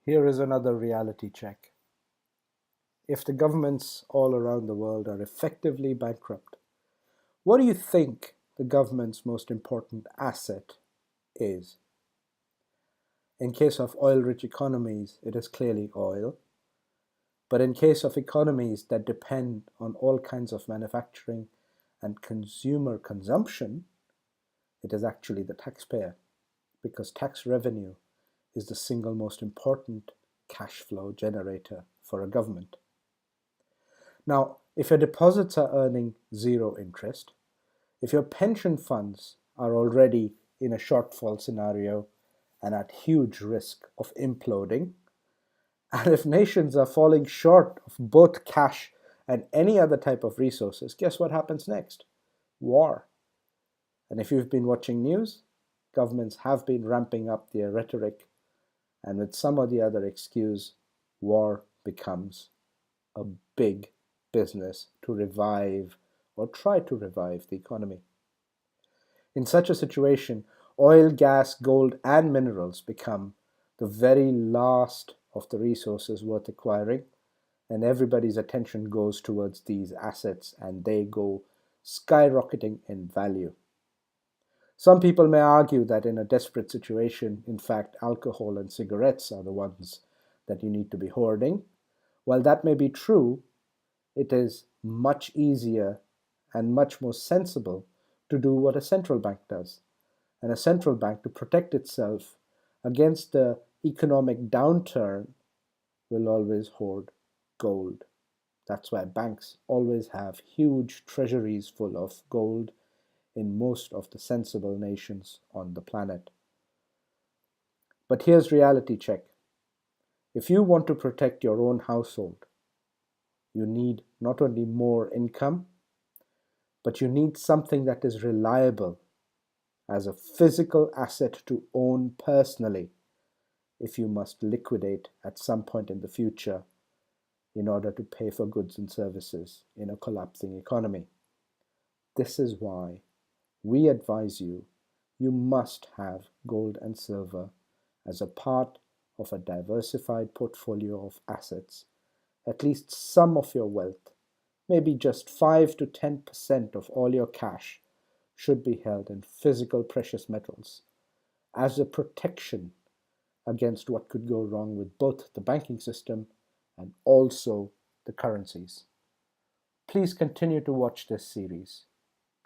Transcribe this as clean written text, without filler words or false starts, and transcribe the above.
Here is another reality check. If the governments all around the world are effectively bankrupt, what do you think the government's most important asset is? In case of oil-rich economies, it is clearly oil. But in case of economies that depend on all kinds of manufacturing and consumer consumption, it is actually the taxpayer, because tax revenue is the single most important cash flow generator for a government. Now, if your deposits are earning zero interest, if your pension funds are already in a shortfall scenario and at huge risk of imploding, and if nations are falling short of both cash and any other type of resources, guess what happens next? War. And if you've been watching news, governments have been ramping up their rhetoric, and with some or the other excuse, war becomes a big business to revive or try to revive the economy. In such a situation, oil, gas, gold, and minerals become the very last of the resources worth acquiring, and everybody's attention goes towards these assets and they go skyrocketing in value. Some people may argue that in a desperate situation, in fact, alcohol and cigarettes are the ones that you need to be hoarding. While that may be true, it is much easier and much more sensible to do what a central bank does. And a central bank, to protect itself against the economic downturn, will always hoard gold. That's why banks always have huge treasuries full of gold in most of the sensible nations on the planet. But here's reality check. If you want to protect your own household, you need not only more income, but you need something that is reliable as a physical asset to own personally if you must liquidate at some point in the future in order to pay for goods and services in a collapsing economy. This is why we advise you must have gold and silver as a part of a diversified portfolio of assets. At least some of your wealth, maybe just 5 to 10% of all your cash, should be held in physical precious metals as a protection against what could go wrong with both the banking system and also the currencies. Please continue to watch this series.